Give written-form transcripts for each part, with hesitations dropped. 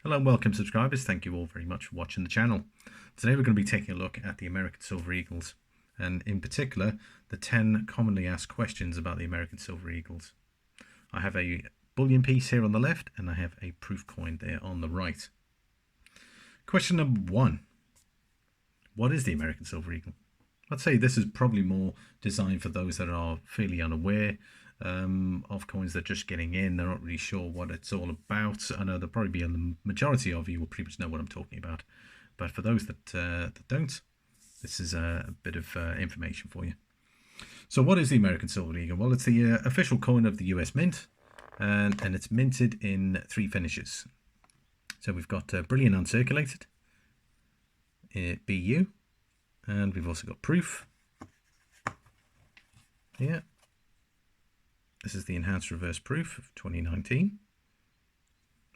Hello and welcome subscribers, thank you all very much for watching the channel. Today we're going to be taking a look at the American Silver Eagles, and in particular the 10 commonly asked questions about the American Silver Eagles. I have a bullion piece here on the left and I have a proof coin there on the right. Question number 1. What is the American Silver Eagle? I'd say this is probably more designed for those that are fairly unaware of coins that are just getting in. They're not really sure what it's all about. I know there'll probably be a majority of you will pretty much know what I'm talking about. But for those that don't, this is a bit of information for you. So what is the American Silver Eagle? Well, it's the official coin of the US Mint, and it's minted in 3 finishes. So we've got Brilliant Uncirculated, BU, and we've also got Proof here. This is the Enhanced Reverse Proof of 2019.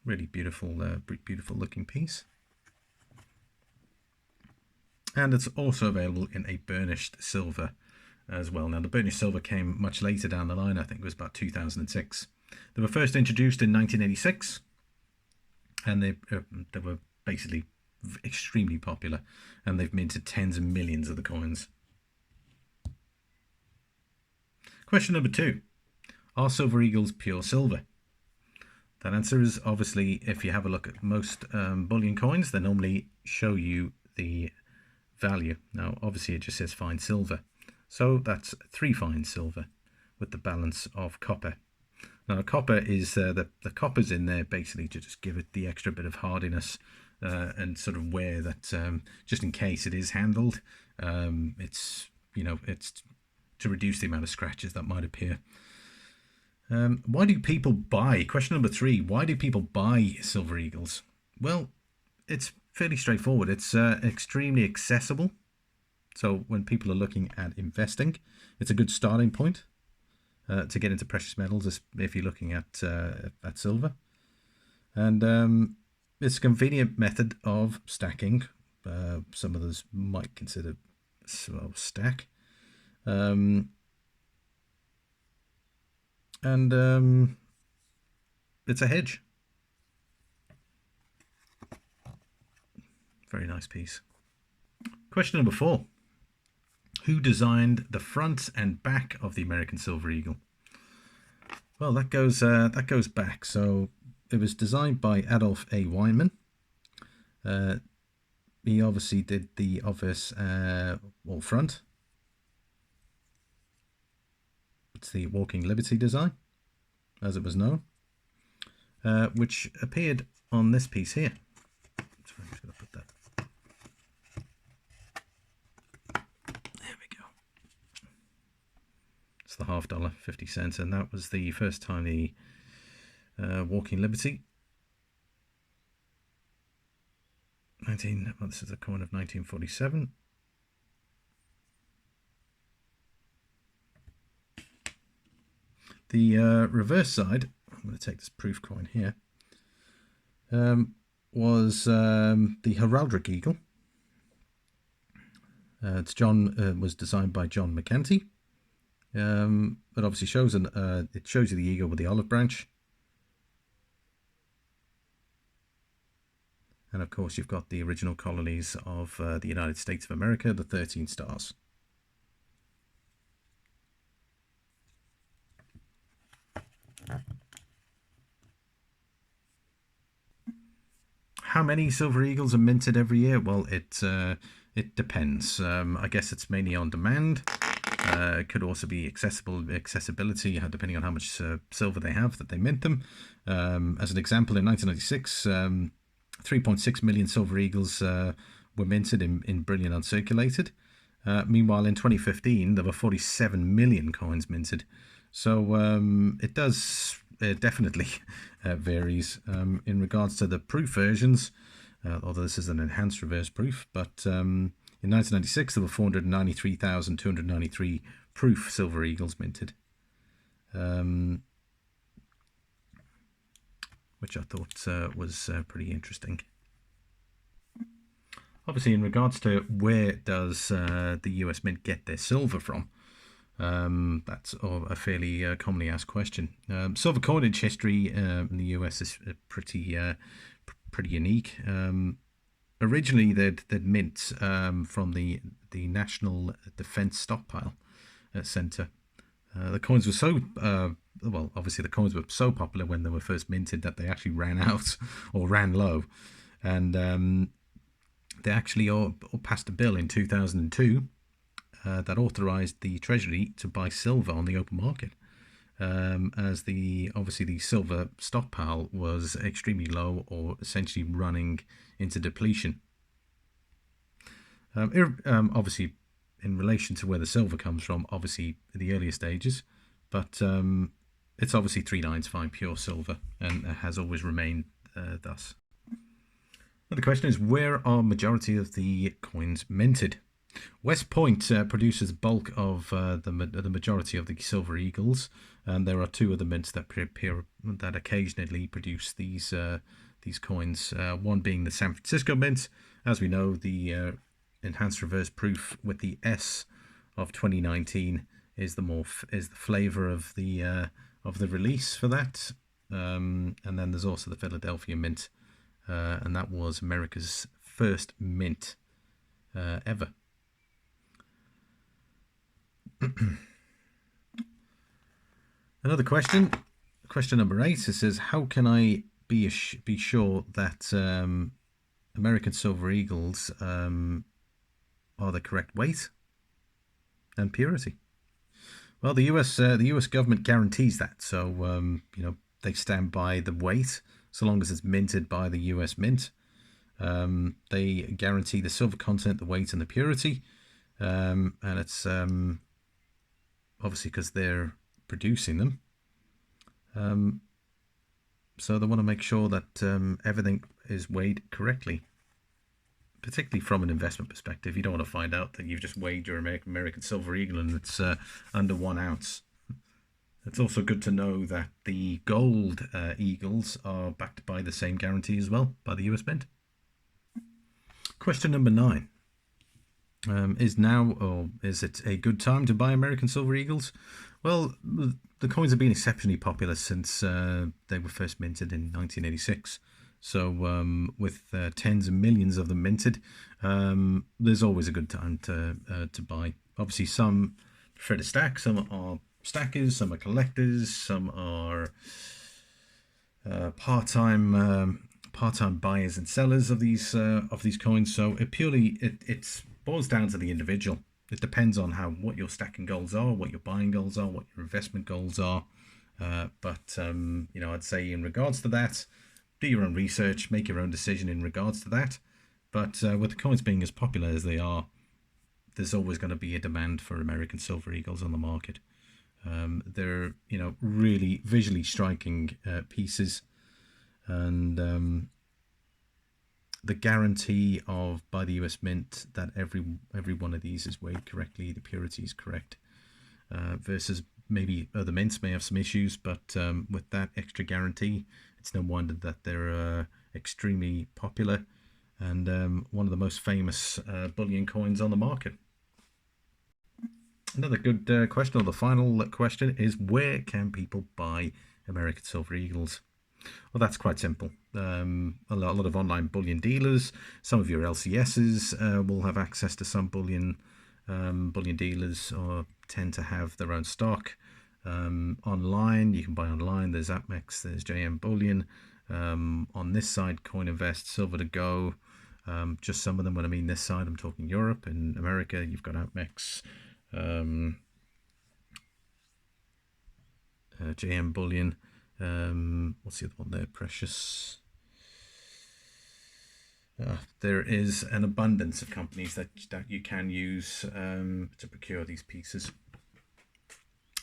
Really beautiful, beautiful looking piece. And it's also available in a burnished silver as well. Now the burnished silver came much later down the line. I think it was about 2006. They were first introduced in 1986, and they were basically extremely popular, and they've minted tens of millions of the coins. Question number 2. Are Silver Eagles pure silver? That answer is obviously, if you have a look at most bullion coins, they normally show you the value. Now obviously it just says fine silver, so that's 3 fine silver with the balance of copper. Now copper is the copper's in there basically to just give it the extra bit of hardiness and sort of wear that, just in case it is handled. It's to reduce the amount of scratches that might appear. Why do people buy? Question number 3. Why do people buy Silver Eagles? Well, it's fairly straightforward. It's extremely accessible. So when people are looking at investing, it's a good starting point to get into precious metals if you're looking at silver. And it's a convenient method of stacking. Some of us might consider stack. And it's a hedge. Very nice piece. Question number 4. Who designed the front and back of the American Silver Eagle? Well, that goes back. So it was designed by Adolf A. Weinman. He obviously did the obvious front. It's the Walking Liberty design, as it was known, which appeared on this piece here. So I'm just going to put that. There we go. It's the $50, 50 cents, and that was the first time the Walking Liberty. This is a coin of 1947. The reverse side, I'm going to take this proof coin here, was the Heraldic Eagle. Was designed by John McEntee. It obviously shows it shows you the eagle with the olive branch, and of course you've got the original colonies of the United States of America, the 13 stars. How many Silver Eagles are minted every year? Well, it depends. I guess it's mainly on demand. It could also be accessibility, depending on how much silver they have that they mint them. As an example, in 1996, 3.6 million Silver Eagles were minted in Brilliant Uncirculated. Meanwhile, in 2015, there were 47 million coins minted. So it definitely varies in regards to the proof versions, although this is an enhanced reverse proof. But in 1996, there were 493,293 proof Silver Eagles minted, which I thought was pretty interesting. Obviously, in regards to where does the US Mint get their silver from, that's a fairly commonly asked question. Silver coinage history in the US is pretty pretty unique. Originally, they'd mint from the National Defense Stockpile Center. The coins were so well, obviously the coins were so popular when they were first minted that they actually ran out or ran low, and they actually all passed a bill in 2002 that authorized the Treasury to buy silver on the open market, as obviously the silver stockpile was extremely low or essentially running into depletion. Obviously, in relation to where the silver comes from, obviously the earlier stages, but it's obviously 395 pure silver and has always remained thus. Now the question is, where are majority of the coins minted? West Point produces bulk of the majority of the Silver Eagles, and there are two other mints that occasionally produce these coins. One being the San Francisco Mint. As we know, the enhanced reverse proof with the S of 2019 is the flavor of the release for that. And then there's also the Philadelphia Mint, and that was America's first mint ever. Another question number 8. It says, how can I be sure that American Silver Eagles are the correct weight and purity? Well, the US government guarantees that, so they stand by the weight so long as it's minted by the US Mint. They guarantee the silver content, the weight, and the purity, and it's obviously because they're producing them. So they want to make sure that everything is weighed correctly, particularly from an investment perspective. You don't want to find out that you've just weighed your American Silver Eagle and it's under 1 ounce. It's also good to know that the gold Eagles are backed by the same guarantee as well, by the US Mint. Question number 9. Is it a good time to buy American Silver Eagles? Well, the coins have been exceptionally popular since they were first minted in 1986. So with tens of millions of them minted, there's always a good time to buy. Obviously, some prefer to stack. Some are stackers. Some are collectors. Some are part-time buyers and sellers of these coins. So it boils down to the individual. It depends on what your stacking goals are, what your buying goals are, what your investment goals are. But I'd say in regards to that, do your own research, make your own decision in regards to that. But with the coins being as popular as they are, there's always going to be a demand for American Silver Eagles on the market. They're really visually striking pieces, and the guarantee by the US Mint that every one of these is weighed correctly, the purity is correct, versus maybe other mints may have some issues, but with that extra guarantee, it's no wonder that they're extremely popular and one of the most famous bullion coins on the market. Another good question, or the final question, is where can people buy American Silver Eagles? Well, that's quite simple. A lot of online bullion dealers, some of your LCSs will have access to some bullion dealers, or tend to have their own stock. Online, you can buy online. There's APMEX, there's JM Bullion. On this side, CoinInvest, Silver2Go. Just some of them. When I mean this side, I'm talking Europe. In America, you've got APMEX, JM Bullion. What's the other one there? Precious. There is an abundance of companies that you can use to procure these pieces.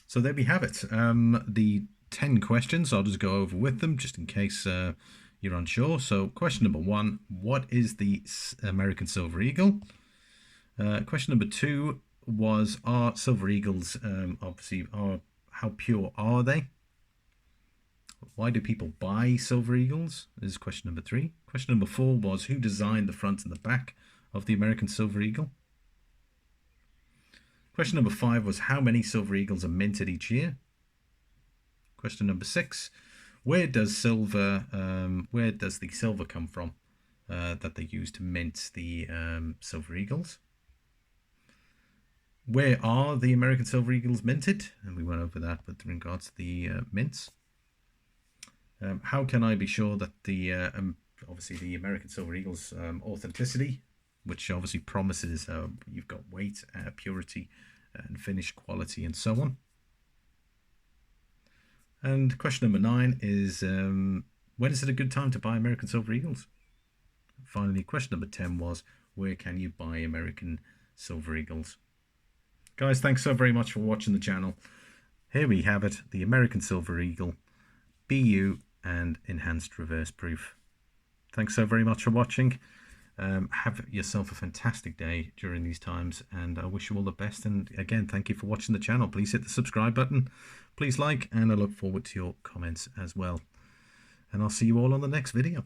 So there we have it. The 10 questions, I'll just go over with them just in case you're unsure. So question number 1, what is the American Silver Eagle? Question number 2 was, are Silver Eagles, how pure are they? Why do people buy Silver Eagles? This is question number 3. Question number 4 was, who designed the front and the back of the American Silver Eagle? Question number 5 was, how many Silver Eagles are minted each year? Question number 6 Where does the silver come from that they use to mint the Silver Eagles? Where are the American Silver Eagles minted? And we went over that with regards to the mints. How can I be sure that the obviously the American Silver Eagles authenticity, which obviously promises you've got weight, purity, and finish quality, and so on. And question number 9 is when is it a good time to buy American Silver Eagles? Finally, question number 10 was, where can you buy American Silver Eagles? Guys, thanks so very much for watching the channel. Here we have it, the American Silver Eagle, BU and enhanced reverse proof. Thanks so very much for watching. Have yourself a fantastic day during these times, and I wish you all the best. And again, thank you for watching the channel. Please hit the subscribe button, please like, and I look forward to your comments as well. And I'll see you all on the next video.